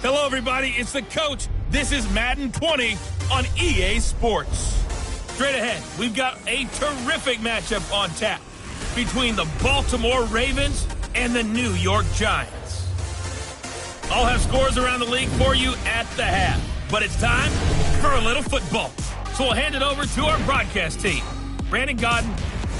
Hello, everybody. It's the coach. This is Madden 20 on EA Sports. Straight ahead, we've got a terrific matchup on tap between the Baltimore Ravens and the New York Giants. I'll have scores around the league for you at the half, but it's time for a little football. So we'll hand it over to our broadcast team, Brandon Godden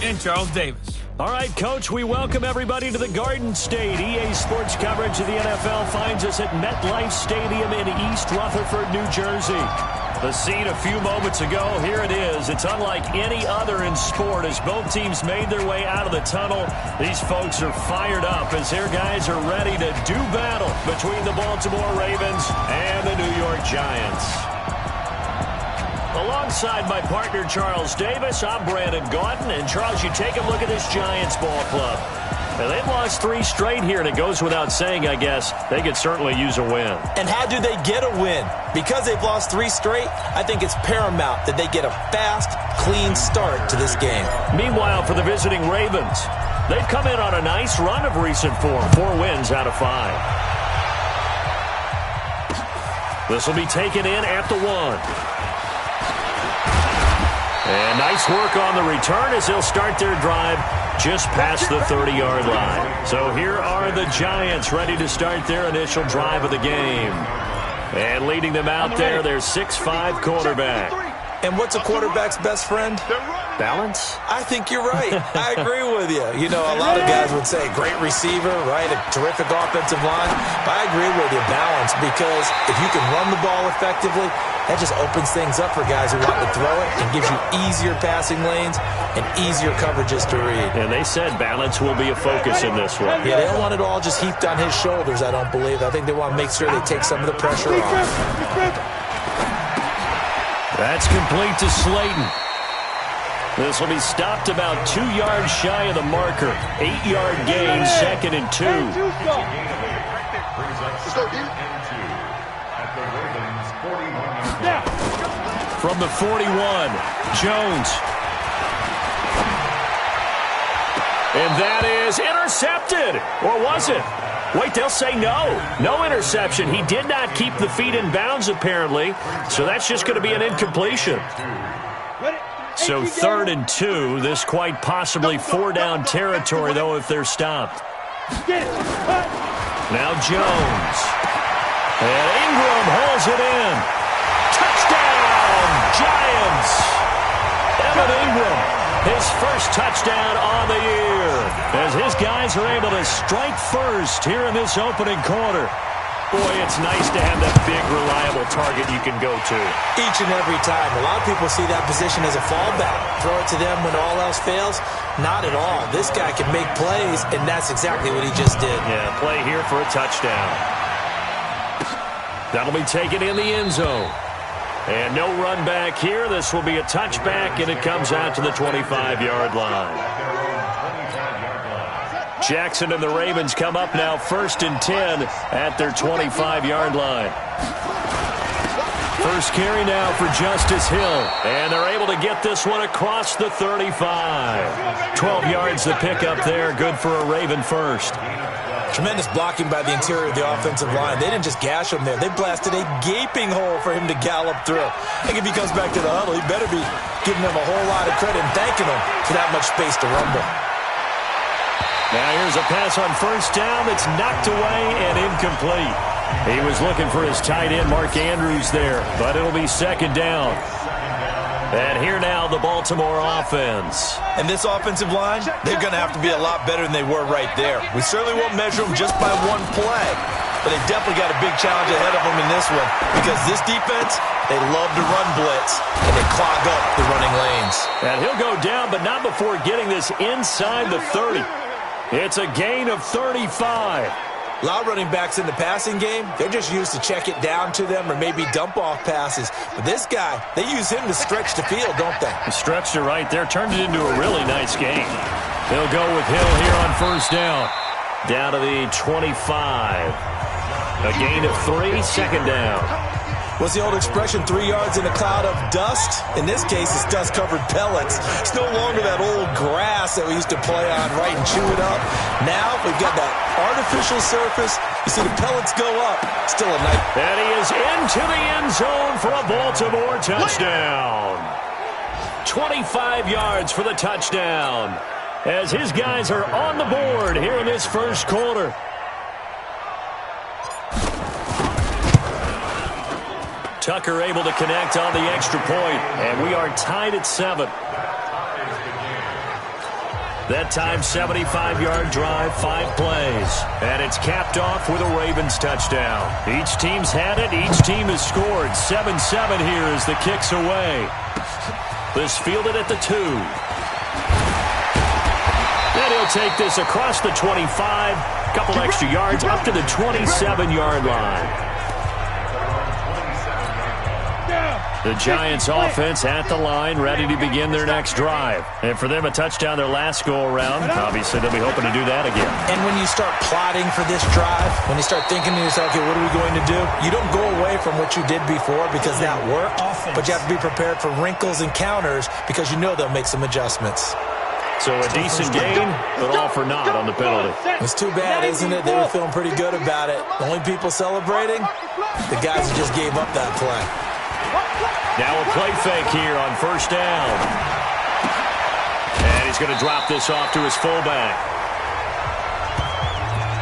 and Charles Davis. All right, Coach, we welcome everybody to the Garden State. EA Sports coverage of the NFL finds us at MetLife Stadium in East Rutherford, New Jersey. The scene a few moments ago, here it is. It's unlike any other in sport as both teams made their way out of the tunnel. These folks are fired up as their guys are ready to do battle between the Baltimore Ravens and the New York Giants. Alongside my partner, Charles Davis, I'm Brandon Gaudin. And, Charles, you take a look at this Giants ball club. Now, they've lost 3 straight here, and it goes without saying, I guess, they could certainly use a win. And how do they get a win? Because they've lost 3 straight, I think it's paramount that they get a fast, clean start to this game. Meanwhile, for the visiting Ravens, they've come in on a nice run of recent form, 4 wins out of 5. This will be taken in at the 1. And nice work on the return as they'll start their drive just past the 30-yard line. So here are the Giants ready to start their initial drive of the game. And leading them out there, their 6'5" quarterback. And what's a quarterback's best friend? Balance? I think you're right. I agree with you. You know, a lot of guys would say great receiver, right? A terrific offensive line. But I agree with you, balance, because if you can run the ball effectively, that just opens things up for guys who want to throw it and gives you easier passing lanes and easier coverages to read. And they said balance will be a focus in this one. Yeah, they don't want it all just heaped on his shoulders, I don't believe. I think they want to make sure they take some of the pressure off. That's complete to Slayton. This will be stopped about 2 yards shy of the marker. 8-yard gain, 2nd and 2. From the 41, Jones. And that is intercepted. Or was it? Wait, they'll say no. No interception. He did not keep the feet in bounds, apparently. So that's just going to be an incompletion. So 3rd and 2. This quite possibly 4-down territory, though, if they're stopped. Now Jones. And Ingram holds it in. Touchdown, Giants. Evan Ingram, his first touchdown on the year, as his guys are able to strike first here in this opening quarter. Boy, it's nice to have that big, reliable target you can go to. Each and every time. A lot of people see that position as a fallback. Throw it to them when all else fails. Not at all. This guy can make plays, and that's exactly what he just did. Yeah, play here for a touchdown. That'll be taken in the end zone. And no run back here. This will be a touchback, and it comes out to the 25-yard line. Jackson and the Ravens come up now 1st and 10 at their 25-yard line. First carry now for Justice Hill. And they're able to get this one across the 35. 12 yards to pick up there. Good for a Raven first. Tremendous blocking by the interior of the offensive line. They didn't just gash him there. They blasted a gaping hole for him to gallop through. I think if he comes back to the huddle, he better be giving them a whole lot of credit and thanking them for that much space to rumble. Now here's a pass on 1st down that's knocked away and incomplete. He was looking for his tight end, Mark Andrews, there, but it'll be 2nd down. And here now the Baltimore offense. And this offensive line, they're going to have to be a lot better than they were right there. We certainly won't measure them just by one play, but they definitely got a big challenge ahead of them in this one, because this defense, they love to run blitz, and they clog up the running lanes. And he'll go down, but not before getting this inside the 30. It's a gain of 35. A lot of running backs in the passing game, they're just used to check it down to them or maybe dump-off passes. But this guy, they use him to stretch the field, don't they? Stretched it right there, turned it into a really nice game. They'll go with Hill here on 1st down. Down to the 25. A gain of 3, 2nd down. What's the old expression, 3 yards in a cloud of dust? In this case, it's dust-covered pellets. It's no longer that old grass that we used to play on, right, and chew it up. Now we've got that artificial surface. You see the pellets go up. Still a night. And he is into the end zone for a Baltimore touchdown. 25 yards for the touchdown, as his guys are on the board here in this first quarter. Tucker able to connect on the extra point, and we are tied at 7. That time, 75-yard drive, 5 plays. And it's capped off with a Ravens touchdown. Each team's had it. Each team has scored. 7-7 here as the kick's away. This fielded at the 2. And he'll take this across the 25. Couple extra yards up to the 27-yard line. The Giants offense at the line, ready to begin their next drive. And for them, a touchdown their last go-around. Obviously, they'll be hoping to do that again. And when you start plotting for this drive, when you start thinking to yourself, okay, what are we going to do? You don't go away from what you did before because that worked, but you have to be prepared for wrinkles and counters because you know they'll make some adjustments. So a decent gain, but all for naught on the penalty. It's too bad, isn't it? They were feeling pretty good about it. The only people celebrating, the guys who just gave up that play. Now a play fake here on first down. And he's going to drop this off to his fullback.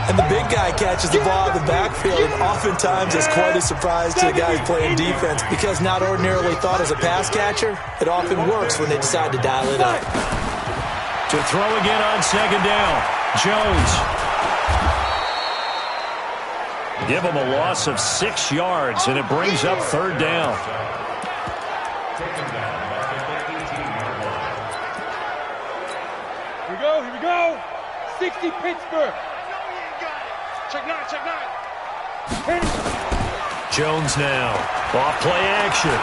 And the big guy catches the ball in the backfield, and oftentimes it's quite a surprise to the guys playing defense because not ordinarily thought as a pass catcher, it often works when they decide to dial it up. To throw again on second down, Jones. Give him a loss of 6 yards, and it brings up third down. Here we go. 60 Pittsburgh. Check 9, check 9. Jones now. Off play action.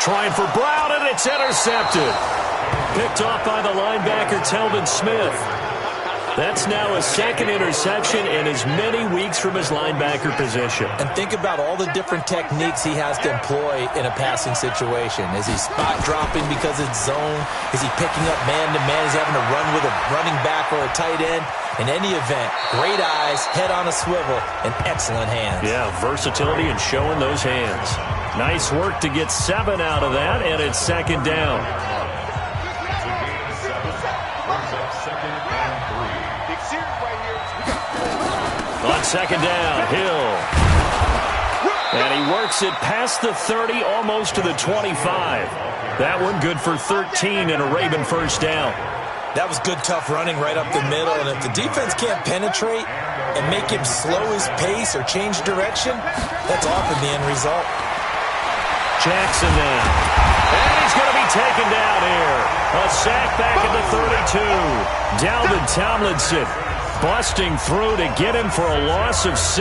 Trying for Brown, and it's intercepted. Picked off by the linebacker, Telvin Smith. That's now a second interception in as many weeks from his linebacker position. And think about all the different techniques he has to employ in a passing situation. Is he spot dropping because it's zone? Is he picking up man-to-man? Is he having to run with a running back or a tight end? In any event, great eyes, head on a swivel, and excellent hands. Yeah, versatility and showing those hands. Nice work to get 7 out of that, and it's second down. On second down, Hill. And he works it past the 30, almost to the 25. That one good for 13 and a Raven first down. That was good, tough running right up the middle. And if the defense can't penetrate and make him slow his pace or change direction, that's often the end result. Jackson now. And he's going to be taken down here. A sack back at the 32. Dalvin Tomlinson busting through to get him for a loss of 6.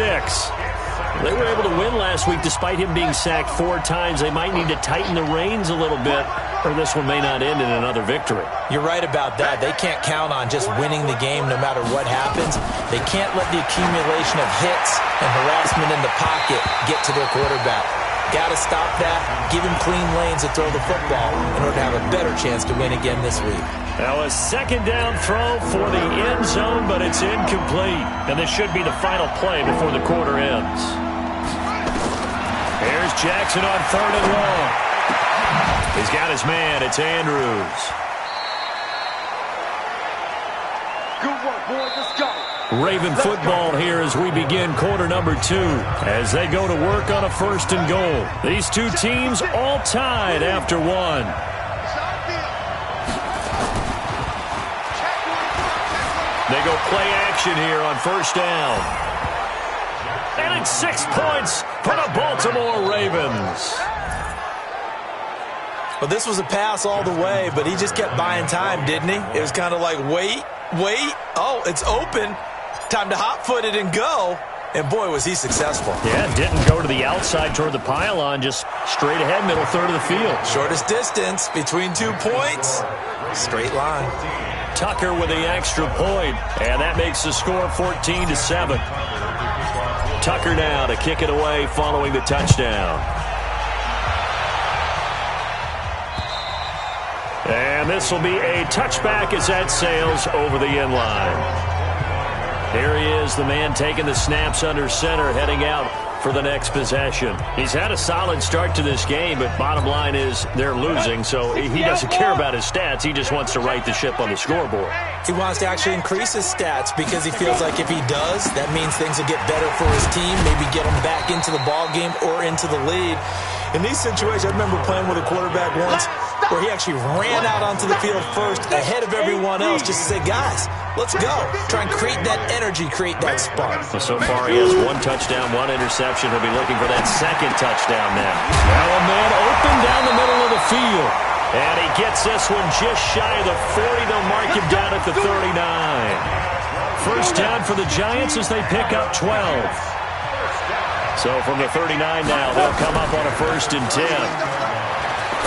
They were able to win last week despite him being sacked 4 times. They might need to tighten the reins a little bit, or this one may not end in another victory. You're right about that. They can't count on just winning the game no matter what happens. They can't let the accumulation of hits and harassment in the pocket get to their quarterback. Got to stop that, give him clean lanes to throw the football in order to have a better chance to win again this week. Now a second down throw for the end zone, but it's incomplete. And this should be the final play before the quarter ends. Here's Jackson on third and long. He's got his man. It's Andrews. Good work, boys. Let's go. Raven football here as we begin quarter number 2 as they go to work on a first and goal. These two teams all tied after 1. They go play action here on first down. And it's 6 points for the Baltimore Ravens. Well, this was a pass all the way, but he just kept buying time, didn't he? It was kind of like, wait. Oh, it's open. Time to hot-foot it and go. And, boy, was he successful. Yeah, didn't go to the outside toward the pylon, just straight ahead, middle third of the field. Shortest distance between 2 points. Straight line. Tucker with the extra point, and that makes the score 14-7. Tucker now to kick it away following the touchdown. And this will be a touchback as that sails over the end line. Here he is, the man taking the snaps under center, heading out for the next possession. He's had a solid start to this game, but bottom line is they're losing, so he doesn't care about his stats. He just wants to right the ship on the scoreboard. He wants to actually increase his stats because he feels like if he does, that means things will get better for his team, maybe get him back into the ball game or into the lead. In these situations, I remember playing with a quarterback once where he actually ran out onto the field first ahead of everyone else just to say, guys, let's go. Try and create that energy, create that spark. So far, he has 1 touchdown, 1 interception. He'll be looking for that second touchdown now. Now a man open down the middle of the field. And he gets this one just shy of the 40. They'll mark him down at the 39. First down for the Giants as they pick up 12. So from the 39 now, they'll come up on a 1st and 10.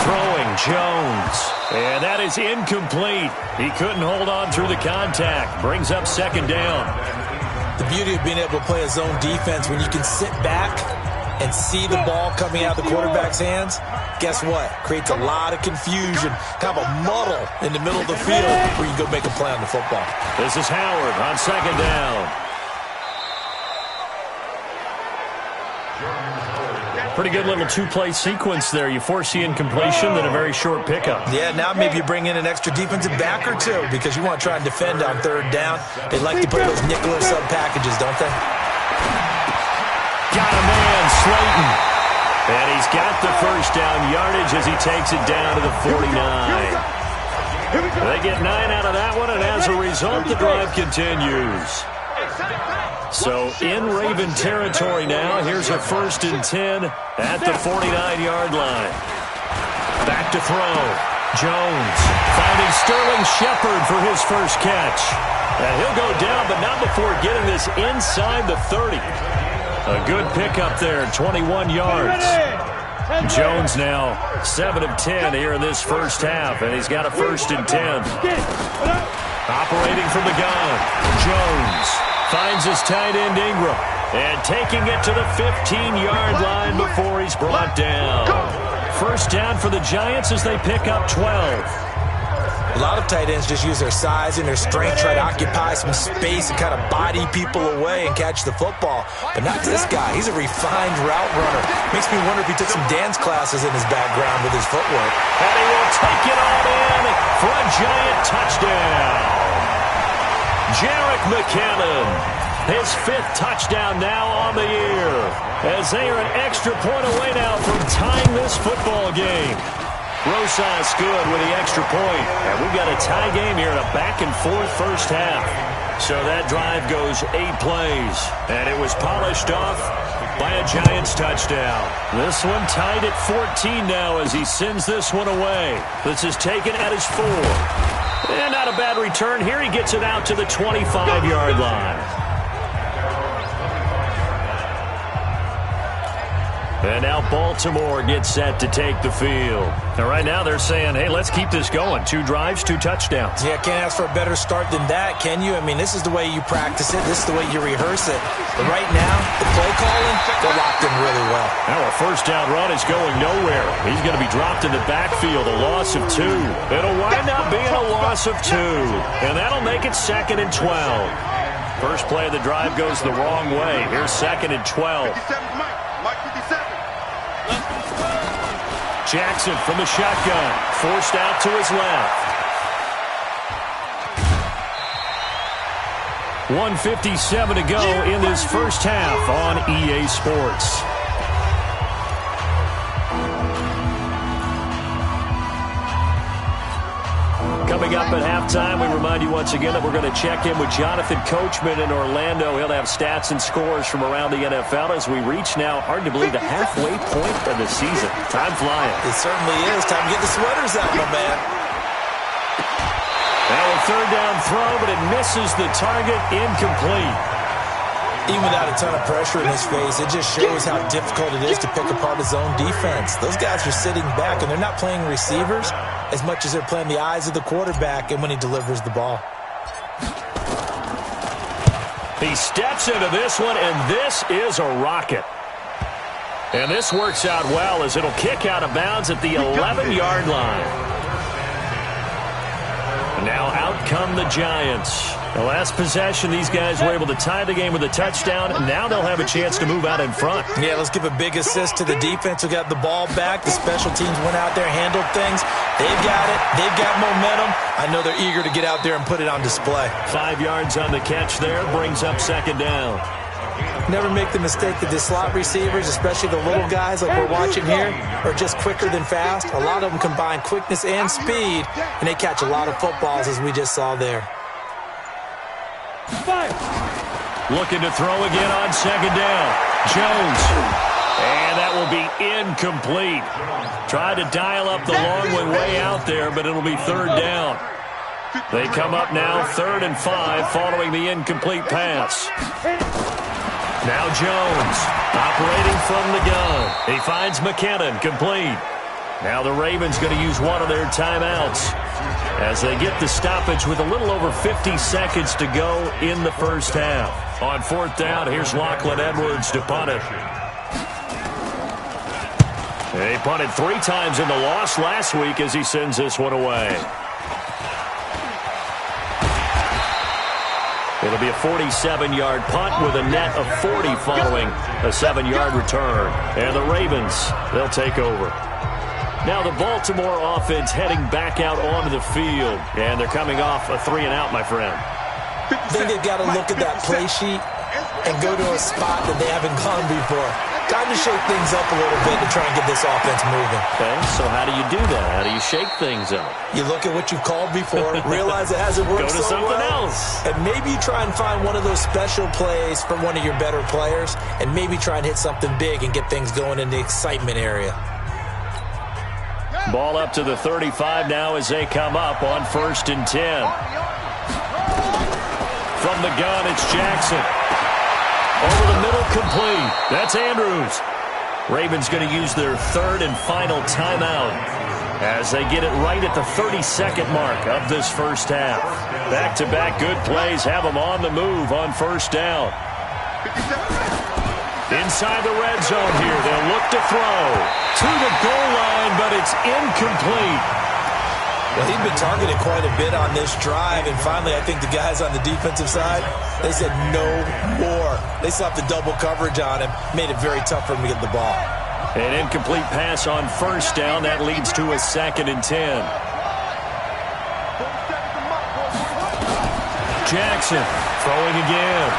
Throwing Jones. And that is incomplete. He couldn't hold on through the contact. Brings up 2nd down. The beauty of being able to play a zone defense when you can sit back and see the ball coming out of the quarterback's hands, guess what? Creates a lot of confusion, kind of a muddle in the middle of the field where you can go make a play on the football. This is Howard on 2nd down. Pretty good little 2-play sequence there. You force the incompletion, then a very short pickup. Yeah, now maybe you bring in an extra defensive back or two because you want to try and defend on 3rd down. They like to play those nickel or sub packages, don't they? Got a man, Slayton. And he's got the 1st down yardage as he takes it down to the 49. They get 9 out of that one, and as a result, the drive continues. So in Raven territory now. Here's a 1st and 10 at the 49-yard line. Back to throw. Jones finding Sterling Shepard for his first catch. And he'll go down, but not before getting this inside the 30. A good pickup there, 21 yards. Jones now 7 of 10 here in this first half, and he's got a 1st and 10. Operating from the gun, Jones finds his tight end Ingram, and taking it to the 15-yard line before he's brought down. First down for the Giants as they pick up 12. A lot of tight ends just use their size and their strength, try to occupy some space and kind of body people away and catch the football. But not this guy. He's a refined route runner. Makes me wonder if he took some dance classes in his background with his footwork. And he will take it all in for a Giant touchdown. Jerick McKinnon, his 5th touchdown now on the year, as they are an extra point away now from tying this football game. Rosas good with the extra point. And we've got a tie game here in a back-and-forth first half. So that drive goes 8 plays. And it was polished off by a Giants touchdown. This one tied at 14 now as he sends this one away. This is taken at his 4. And not a bad return here. He gets it out to the 25-yard line. And now Baltimore gets set to take the field. And right now they're saying, hey, let's keep this going. 2 drives, 2 touchdowns. Yeah, can't ask for a better start than that, can you? I mean, this is the way you practice it. This is the way you rehearse it. But right now, the play calling, they're locked in really well. Now a first down run is going nowhere. He's going to be dropped in the backfield, a loss of 2. It'll wind up being a loss of 2. And that'll make it 2nd and 12. First play of the drive goes the wrong way. Here's 2nd and 12. Jackson from the shotgun, forced out to his left. 1:57 to go in this first half on EA Sports. Coming up at halftime, we remind you once again that we're going to check in with Jonathan Coachman in Orlando. He'll have stats and scores from around the NFL as we reach now, hard to believe, the halfway point of the season. Time flying. It certainly is. Time to get the sweaters out, my man. Now a 3rd down throw, but it misses the target, incomplete. Even without a ton of pressure in his face, it just shows how difficult it is to pick apart his own defense. Those guys are sitting back, and they're not playing receivers as much as they're playing the eyes of the quarterback and when he delivers the ball. He steps into this one, and this is a rocket. And this works out well as it'll kick out of bounds at the 11-yard line. And now out come the Giants. The last possession, these guys were able to tie the game with a touchdown, and now they'll have a chance to move out in front. Yeah, let's give a big assist to the defense who got the ball back. The special teams went out there, handled things. They've got it. They've got momentum. I know they're eager to get out there and put it on display. 5 yards on the catch there, brings up second down. Never make the mistake that the slot receivers, especially the little guys like we're watching here, are just quicker than fast. A lot of them combine quickness and speed, and they catch a lot of footballs, as we just saw there. Looking to throw again on second down. Jones. And that will be incomplete. Tried to dial up the long way out there, but it'll be third down. They come up now 3rd and 5 following the incomplete pass. Now Jones operating from the gun. He finds McKinnon complete. Now the Ravens going to use one of their timeouts as they get the stoppage with a little over 50 seconds to go in the first half. On 4th down, here's Lachlan Edwards to punt it. He punted 3 times in the loss last week as he sends this one away. It'll be a 47-yard punt with a net of 40 following a 7-yard return. And the Ravens, they'll take over. Now the Baltimore offense heading back out onto the field. And they're coming off a 3-and-out, my friend. I think they've got to look at that play sheet and go to a spot that they haven't gone before. Time to shake things up a little bit to try and get this offense moving. Okay, so how do you do that? How do you shake things up? You look at what you've called before, realize it hasn't worked so well. Go to something else. And maybe you try and find one of those special plays from one of your better players, and maybe try and hit something big and get things going in the excitement area. Ball up to the 35 now as they come up on 1st and 10. From the gun, it's Jackson. Over the middle, complete. That's Andrews. Ravens going to use their 3rd and final timeout as they get it right at the 32nd mark of this first half. Back-to-back good plays have them on the move on 1st down. Inside the red zone here, they'll look to throw to the goal line, but it's incomplete. Well, he'd been targeted quite a bit on this drive, and finally I think the guys on the defensive side, they said no more. They stopped the double coverage on him, made it very tough for him to get the ball. An incomplete pass on 1st down. That leads to a 2nd and 10. Jackson throwing again.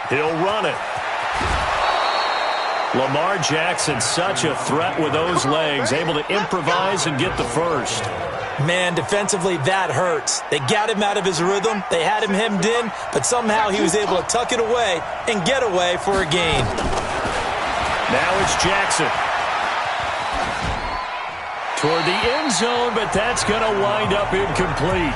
He'll run it. Lamar Jackson, such a threat with those legs, able to improvise and get the first. Man, defensively, that hurts. They got him out of his rhythm. They had him hemmed in, but somehow he was able to tuck it away and get away for a gain. Now it's Jackson. Toward the end zone, but that's going to wind up incomplete.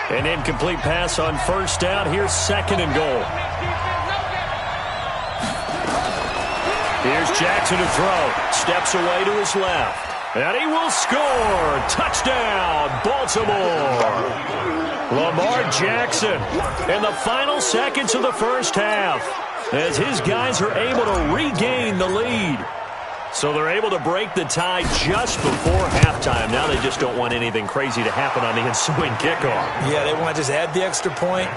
An incomplete pass on 1st down. Here's 2nd and goal. Here's Jackson to throw. Steps away to his left. And he will score. Touchdown, Baltimore. Lamar Jackson in the final seconds of the first half as his guys are able to regain the lead. So they're able to break the tie just before halftime. Now they just don't want anything crazy to happen on the ensuing kickoff. Yeah, they want to just add the extra point,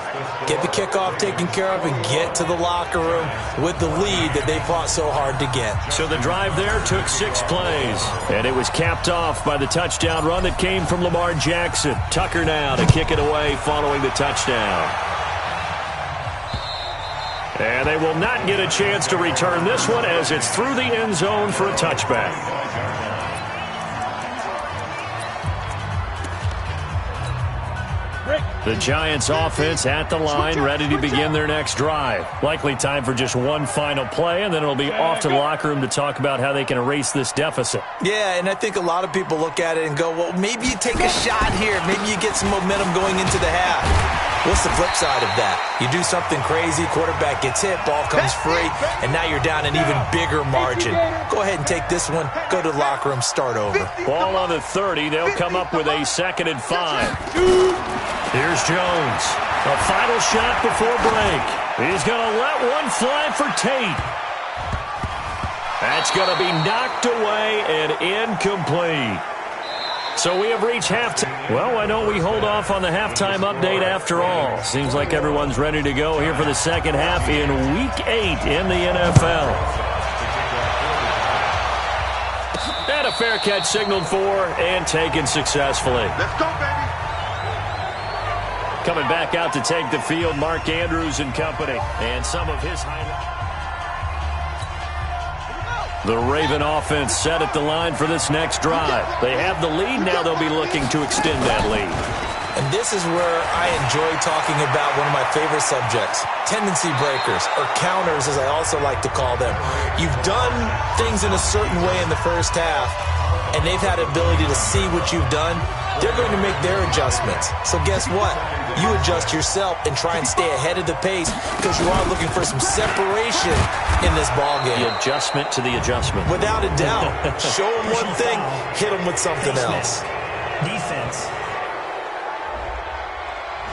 get the kickoff taken care of, and get to the locker room with the lead that they fought so hard to get. So the drive there took 6 plays, and it was capped off by the touchdown run that came from Lamar Jackson. Tucker now to kick it away following the touchdown. And they will not get a chance to return this one as it's through the end zone for a touchback. The Giants offense at the line, ready to begin their next drive. Likely time for just one final play, and then it'll be off to the locker room to talk about how they can erase this deficit. Yeah, and I think a lot of people look at it and go, well, maybe you take a shot here. Maybe you get some momentum going into the half. What's the flip side of that? You do something crazy, quarterback gets hit, ball comes free, and now you're down an even bigger margin. Go ahead and take this one, go to the locker room, start over. Ball on the 30. They'll come up with a 2nd and 5. Here's Jones. A final shot before break. He's going to let one fly for Tate. That's going to be knocked away and incomplete. So we have reached halftime. Well, why don't we hold off on the halftime update after all? Seems like everyone's ready to go here for the second half in Week 8 in the NFL. And a fair catch signaled for and taken successfully. Let's go, baby. Coming back out to take the field, Mark Andrews and company. And some of his highlights. The Raven offense set at the line for this next drive. They have the lead. Now they'll be looking to extend that lead. And this is where I enjoy talking about one of my favorite subjects, tendency breakers, or counters as I also like to call them. You've done things in a certain way in the first half, and they've had the ability to see what you've done. They're going to make their adjustments. So guess what? You adjust yourself and try and stay ahead of the pace because you are looking for some separation in this ball game. The adjustment to the adjustment. Without a doubt. Show them one thing, hit them with something else. Defense.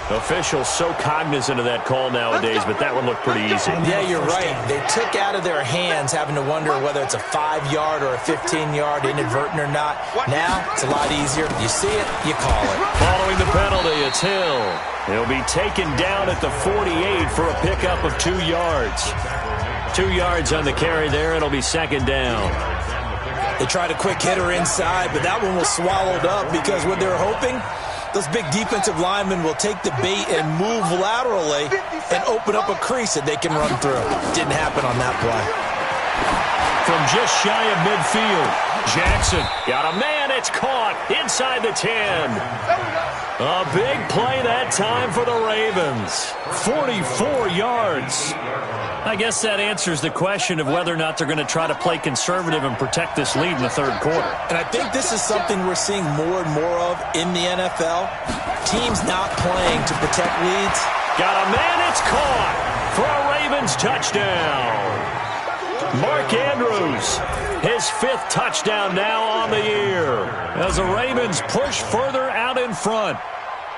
Officials so cognizant of that call nowadays, but that one looked pretty easy. Yeah, you're right. They took out of their hands having to wonder whether it's a 5-yard or a 15-yard, inadvertent or not. Now, it's a lot easier. You see it, you call it. Following the penalty, it's Hill. He'll be taken down at the 48 for a pickup of 2 yards. 2 yards on the carry there. It'll be 2nd down. They tried a quick hitter inside, but that one was swallowed up because what they're hoping, those big defensive linemen will take the bait and move laterally and open up a crease that they can run through. Didn't happen on that play. From just shy of midfield, Jackson got a man. It's caught inside the 10. A big play that time for the Ravens. 44 yards. I guess that answers the question of whether or not they're going to try to play conservative and protect this lead in the 3rd quarter. And I think this is something we're seeing more and more of in the NFL. Teams not playing to protect leads. Got a man, it's caught for a Ravens touchdown. Mark Andrews, his 5th touchdown now on the year. As the Ravens push further out in front.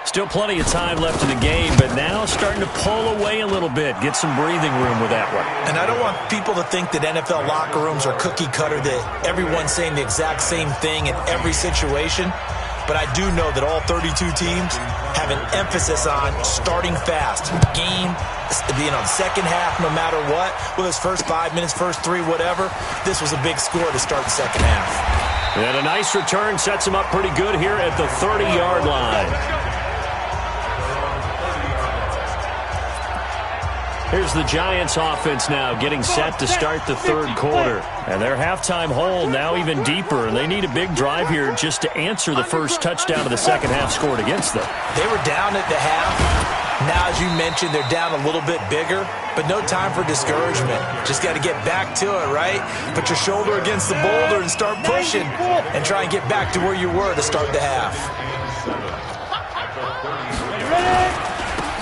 Still plenty of time left in the game, but now starting to pull away a little bit. Get some breathing room with that one. And I don't want people to think that NFL locker rooms are cookie cutter, that everyone's saying the exact same thing in every situation. But I do know that all 32 teams have an emphasis on starting fast. Game, the second half, no matter what, whether it's first 5 minutes, first 3, whatever, this was a big score to start the second half. And a nice return sets him up pretty good here at the 30-yard line. Here's the Giants offense now getting set to start the 3rd quarter. And their halftime hole now even deeper. And they need a big drive here just to answer the first touchdown of the second half scored against them. They were down at the half. Now, as you mentioned, they're down a little bit bigger. But no time for discouragement. Just got to get back to it, right? Put your shoulder against the boulder and start pushing. And try and get back to where you were to start the half.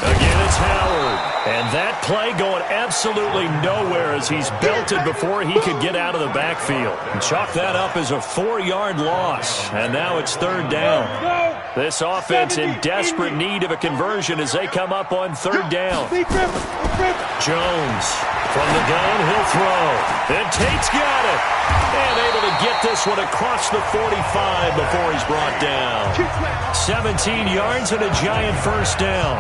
Again, it's Howard. And that play going absolutely nowhere as he's belted before he could get out of the backfield. And chalk that up as a 4-yard loss. And now it's 3rd down. This offense in desperate need of a conversion as they come up on 3rd down. Jones from the gun, he'll throw. And Tate's got it. And able to get this one across the 45 before he's brought down. 17 yards and a Giant first down.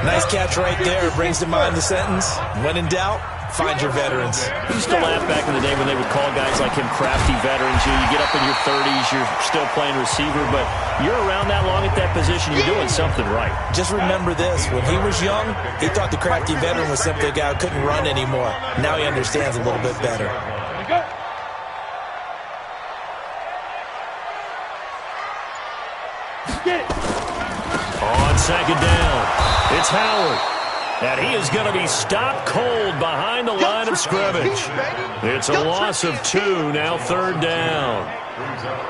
Nice catch right there. Brings to mind the sentence, when in doubt, find your veterans. I used to laugh back in the day when they would call guys like him crafty veterans. You get up in your 30s, you're still playing receiver, but you're around that long at that position, you're doing something right. Just remember this. When he was young, he thought the crafty veteran was simply a guy who couldn't run anymore. Now he understands a little bit better. On 2nd down, it's Howard. And he is going to be stopped cold behind the line of scrimmage. It's a loss of 2, now 3rd down.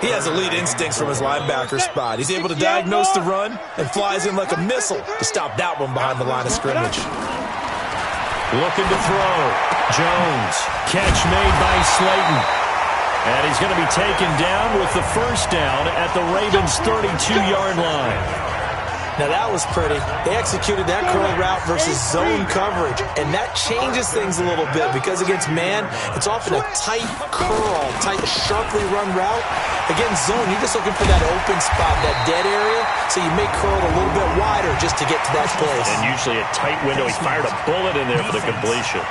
He has elite instincts from his linebacker spot. He's able to diagnose the run and flies in like a missile to stop that one behind the line of scrimmage. Looking to throw. Jones. Catch made by Slayton. And he's going to be taken down with the 1st down at the Ravens' 32-yard line. Now that was pretty. They executed that curl route versus zone coverage, and that changes things a little bit because against man, it's often a tight curl, tight, sharply run route. Against zone, you're just looking for that open spot, that dead area, so you may curl it a little bit wider just to get to that place. And usually a tight window. He fired a bullet in there for the completion.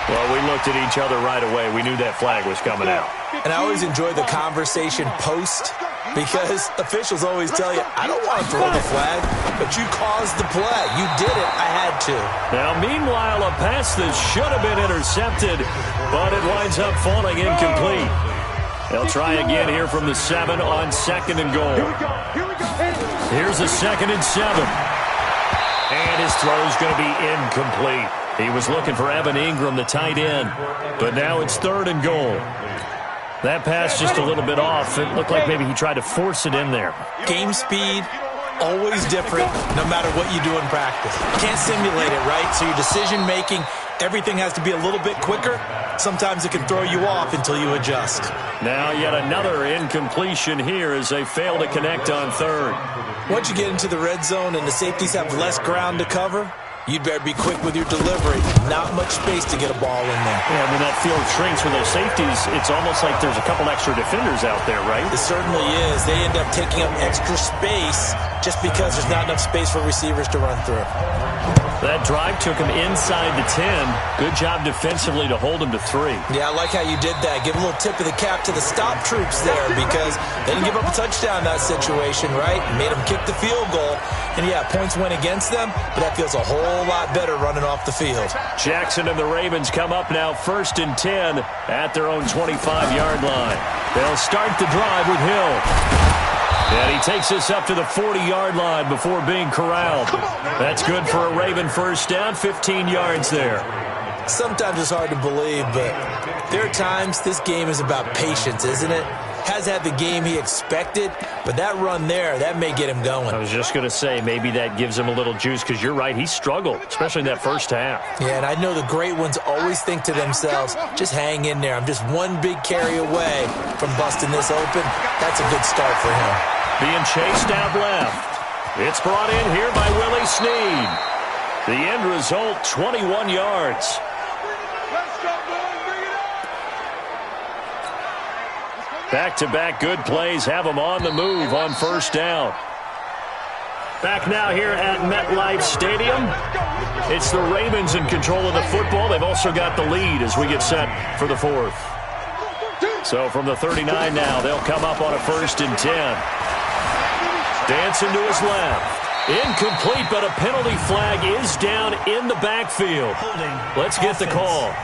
Well, we looked at each other right away. We knew that flag was coming out. And I always enjoy the conversation post because officials always tell you, I don't want to throw the flag, but you caused the play. You did it. I had to. Now, meanwhile, a pass that should have been intercepted, but it winds up falling incomplete. They'll try again here from the 7 on 2nd and goal. Here's a 2nd and 7. And his throw's going to be incomplete. He was looking for Evan Ingram, the tight end, but now it's 3rd and goal. That pass just a little bit off. It looked like maybe he tried to force it in there. Game speed, always different, no matter what you do in practice. You can't simulate it, right? So your decision-making, everything has to be a little bit quicker. Sometimes it can throw you off until you adjust. Now yet another incompletion here as they fail to connect on 3rd. Once you get into the red zone and the safeties have less ground to cover, you'd better be quick with your delivery. Not much space to get a ball in there. Yeah, when that field shrinks with those safeties, it's almost like there's a couple extra defenders out there, right? It certainly is. They end up taking up extra space just because there's not enough space for receivers to run through. That drive took him inside the 10. Good job defensively to hold him to 3. Yeah, I like how you did that. Give a little tip of the cap to the stop troops there because they didn't give up a touchdown in that situation, right? Made them kick the field goal. And, yeah, points went against them, but that feels a whole lot better running off the field. Jackson and the Ravens come up now 1st and 10 at their own 25-yard line. They'll start the drive with Hill. And he takes us up to the 40-yard line before being corralled. That's good for a Raven 1st down, 15 yards there. Sometimes it's hard to believe, but there are times this game is about patience, isn't it? Has had the game he expected, but that run there, that may get him going. I was just going to say, maybe that gives him a little juice, because you're right, he struggled, especially in that 1st half. Yeah, and I know the great ones always think to themselves, just hang in there. I'm just one big carry away from busting this open. That's a good start for him. Being chased out left. It's brought in here by Willie Snead. The end result, 21 yards. Back-to-back good plays have them on the move on 1st down. Back now here at MetLife Stadium. It's the Ravens in control of the football. They've also got the lead as we get set for the 4th. So from the 39 now, they'll come up on a 1st and 10. Dancing to his left. Incomplete, but a penalty flag is down in the backfield. Let's get the call.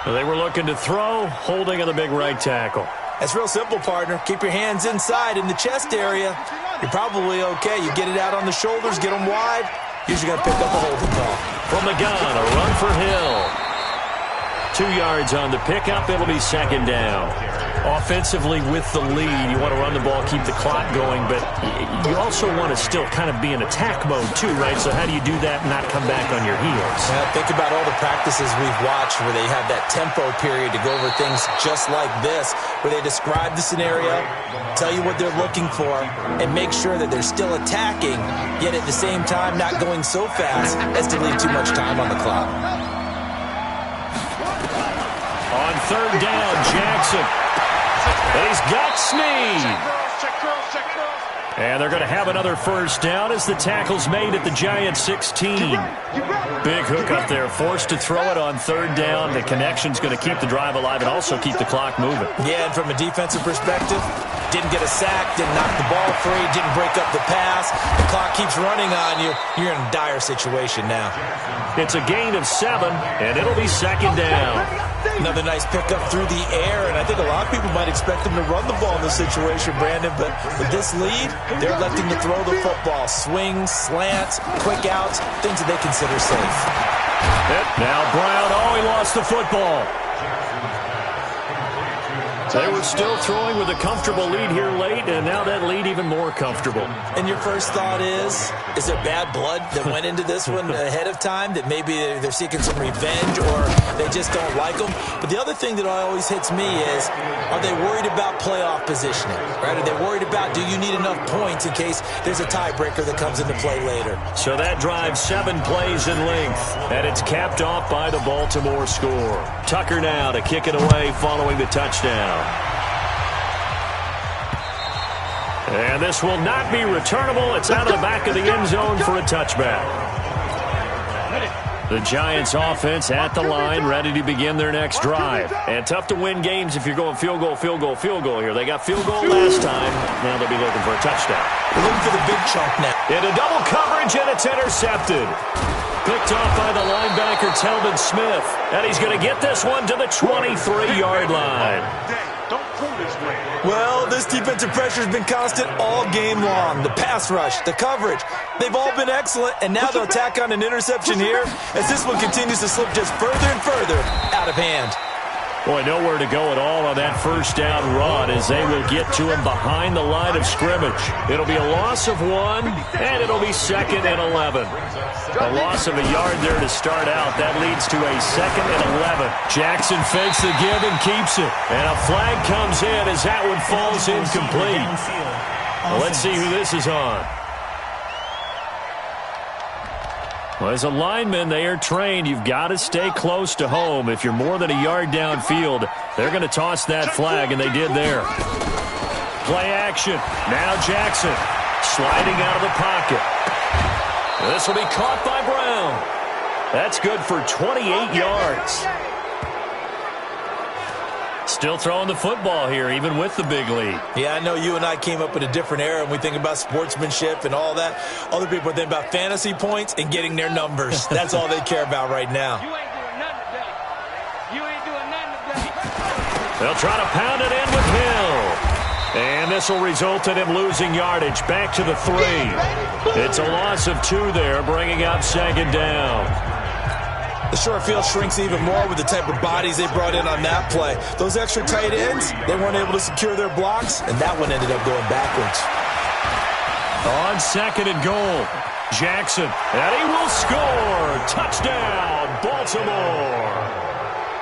They were looking to throw, holding on the big right tackle. That's real simple, partner. Keep your hands inside in the chest area. You're probably okay. You get it out on the shoulders, get them wide. Usually going to pick up a holding call. From the gun, a run for Hill. 2 yards on the pickup. It'll be 2nd down. Offensively with the lead, you want to run the ball, keep the clock going, but you also want to still kind of be in attack mode too, right? So how do you do that and not come back on your heels? Yeah, think about all the practices we've watched where they have that tempo period to go over things just like this, where they describe the scenario, tell you what they're looking for, and make sure that they're still attacking, yet at the same time not going so fast as to leave too much time on the clock. On 3rd down, Jackson. And he's got Snead. And they're going to have another 1st down as the tackle's made at the Giants 16. Big hook up there, forced to throw it on 3rd down. The connection's going to keep the drive alive and also keep the clock moving. Yeah, and from a defensive perspective, didn't get a sack, didn't knock the ball free, didn't break up the pass. The clock keeps running on you. You're in a dire situation now. It's a gain of 7, and it'll be second down. Another nice pickup through the air, and I think a lot of people might expect them to run the ball in this situation, Brandon, but with this lead, they're electing to throw the football. Swings, slants, quick outs, things that they consider safe. Now Brown, he lost the football. They were still throwing with a comfortable lead here late, and now that lead even more comfortable. And your first thought is there bad blood that went into this one ahead of time, that maybe they're seeking some revenge or they just don't like them? But the other thing that always hits me is, are they worried about playoff positioning? Right? Are they worried about, do you need enough points in case there's a tiebreaker that comes into play later? So that drives 7 plays in length, and it's capped off by the Baltimore score. Tucker now to kick it away following the touchdown. And this will not be returnable. It's out of the back of the end zone for a touchback. The Giants offense at the line, ready to begin their next drive. And tough to win games if you're going field goal here. They got field goal last time. Now they'll be looking for a touchdown. They're looking for the big chunk now. Into double coverage, and it's intercepted. Picked off by the linebacker, Telvin Smith. And he's going to get this one to the 23-yard line. Well, this defensive pressure has been constant all game long. The pass rush, the coverage, they've all been excellent, and now they'll tack on an interception here as this one continues to slip just further and further out of hand. Boy, nowhere to go at all on that first down run as they will get to him behind the line of scrimmage. It'll be a loss of 1, and it'll be 2nd and 11. A loss of a yard there to start out. That leads to a 2nd and 11. Jackson fakes the give and keeps it. And a flag comes in as that one falls incomplete. Well, let's see who this is on. Well, as a lineman, they are trained. You've got to stay close to home. If you're more than a yard downfield, they're going to toss that flag, and they did there. Play action. Now Jackson sliding out of the pocket. This will be caught by Brown. That's good for 28 yards. Still throwing the football here, even with the big lead. Yeah, I know you and I came up in a different era, and we think about sportsmanship and all that. Other people think about fantasy points and getting their numbers. That's all they care about right now. You ain't doing nothing today. You ain't doing nothing today. They'll try to pound it in with Hill. And this will result in him losing yardage back to the 3. It's a loss of 2 there, bringing up 2nd down. The short field shrinks even more with the type of bodies they brought in on that play. Those extra tight ends, they weren't able to secure their blocks, and that one ended up going backwards. On 2nd and goal, Jackson, and he will score. Touchdown, Baltimore.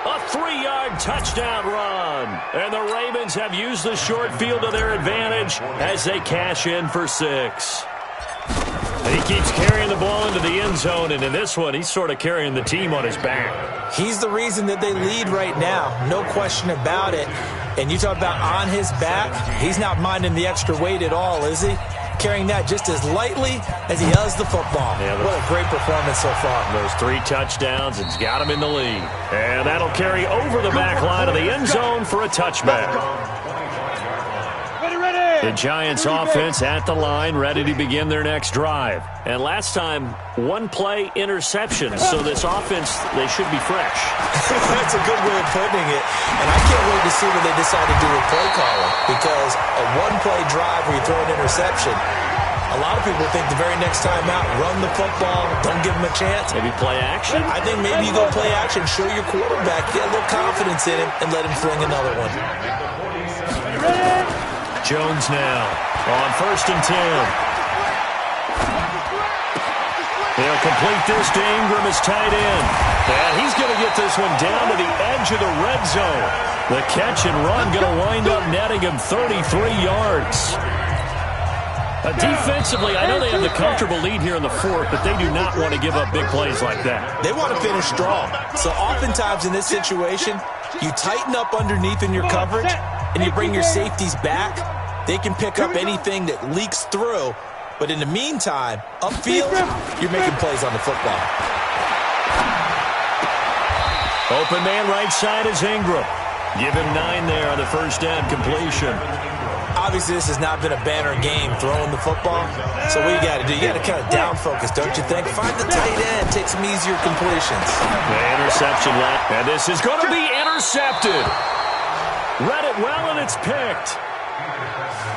A 3-yard touchdown run. And the Ravens have used the short field to their advantage as they cash in for 6. He keeps carrying the ball into the end zone, and in this one, he's sort of carrying the team on his back. He's the reason that they lead right now, no question about it. And you talk about on his back, he's not minding the extra weight at all, is he? Carrying that just as lightly as he does the football. Yeah, what a great performance so far. Those 3 touchdowns, it's got him in the lead. And that'll carry over the back line of the end zone for a touchback. The Giants offense at the line, ready to begin their next drive. And last time, 1-play interception. So this offense, they should be fresh. That's a good way of putting it. And I can't wait to see what they decide to do with play calling. Because a 1-play drive where you throw an interception, a lot of people think the very next time out, run the football, don't give them a chance. Maybe play action? I think maybe you go play action, show your quarterback, get a little confidence in him, and let him fling another one. Jones now on 1st and 10. He'll complete this to Ingram as tight end. And he's going to get this one down to the edge of the red zone. The catch and run going to wind up netting him 33 yards. Defensively, I know they have the comfortable lead here in the 4th, but they do not want to give up big plays like that. They want to finish strong. So oftentimes in this situation, you tighten up underneath in your coverage, and you bring your safeties back. They can pick up anything that leaks through. But in the meantime, upfield, you're making plays on the football. Open man right side is Ingram. Give him 9 there on the first down completion. Obviously, this has not been a banner game throwing the football. So what you got to do? You got to kind of down focus, don't you think? Find the tight end. Take some easier completions. The interception left. And this is going to be intercepted. Read it well, and it's picked.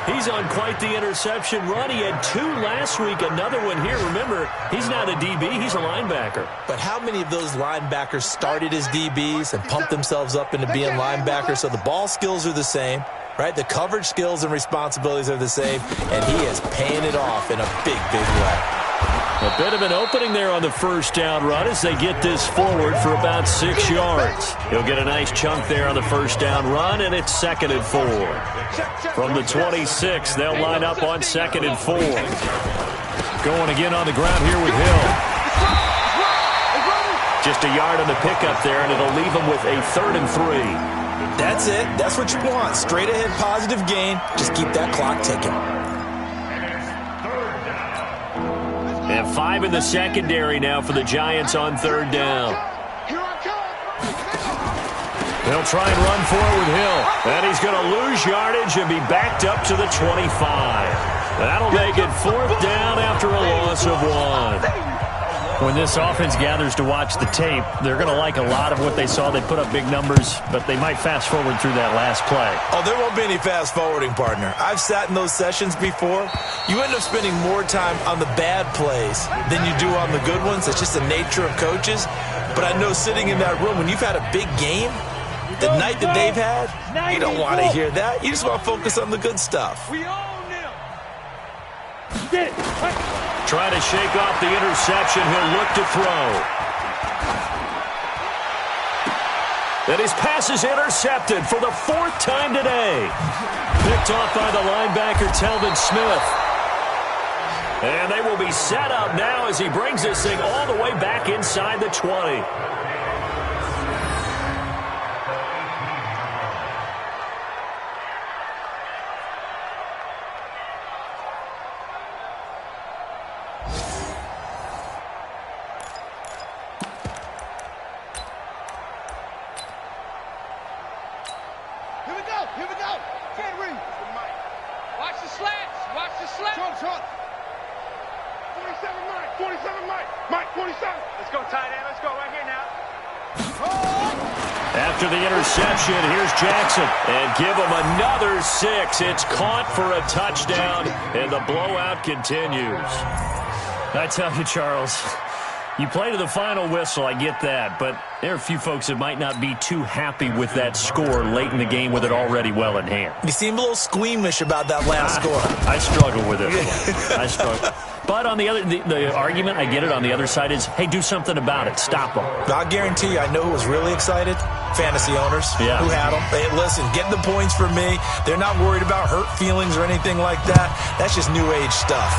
He's on quite the interception run. He had 2 last week, another one here. Remember, he's not a DB, he's a linebacker. But how many of those linebackers started as DBs and pumped themselves up into being linebackers? So the ball skills are the same, right? The coverage skills and responsibilities are the same, and he is paying it off in a big, big way. A bit of an opening there on the first down run as they get this forward for about 6 yards. He'll get a nice chunk there on the first down run, and it's 2nd and 4. From the 26, they'll line up on 2nd and 4. Going again on the ground here with Hill. Just a yard on the pickup there, and it'll leave him with a 3rd and 3. That's it. That's what you want. Straight ahead positive gain. Just keep that clock ticking. And 5 in the secondary now for the Giants on 3rd down. They'll try and run forward with Hill. And he's going to lose yardage and be backed up to the 25. That'll make it 4th down after a loss of 1. When this offense gathers to watch the tape, they're going to like a lot of what they saw. They put up big numbers, but they might fast forward through that last play. Oh, there won't be any fast forwarding, partner. I've sat in those sessions before. You end up spending more time on the bad plays than you do on the good ones. It's just the nature of coaches. But I know sitting in that room, when you've had a big game, the night that they've had, you don't want to hear that. You just want to focus on the good stuff. We own them. Trying to shake off the interception. He'll look to throw. And his pass is intercepted for the 4th time today. Picked off by the linebacker, Telvin Smith. And they will be set up now as he brings this thing all the way back inside the 20. Here we go. Can't read. Watch the slants. Watch the slants. Trump. 47 Mike. 47 Mike. Mike 47. Let's go, tight end. Let's go right here now. After the interception, here's Jackson. And give him another 6. It's caught for a touchdown, and the blowout continues. I tell you, Charles, you play to the final whistle, I get that, but there are a few folks that might not be too happy with that score late in the game with it already well in hand. You seem a little squeamish about that last score. I struggle with it. I struggle. But on the other, the argument, I get it, on the other side is, hey, do something about it. Stop them. I'll guarantee you, I know who was really excited. Fantasy owners who had them. Hey, listen, get the points for me. They're not worried about hurt feelings or anything like that. That's just new age stuff.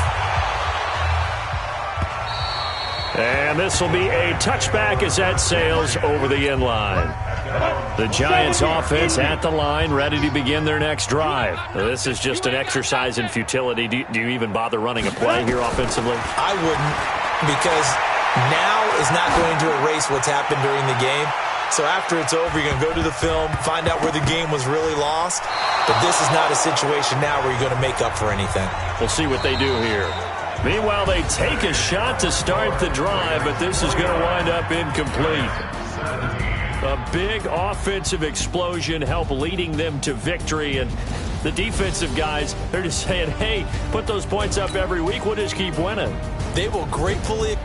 And this will be a touchback as that sails over the end line. The Giants offense at the line, ready to begin their next drive. This is just an exercise in futility. Do you even bother running a play here offensively? I wouldn't, because now is not going to erase what's happened during the game. So after it's over, you're going to go to the film, find out where the game was really lost. But this is not a situation now where you're going to make up for anything. We'll see what they do here. Meanwhile, they take a shot to start the drive, but this is going to wind up incomplete. A big offensive explosion helped leading them to victory, and the defensive guys, they're just saying, hey, put those points up every week, we'll just keep winning. They will gratefully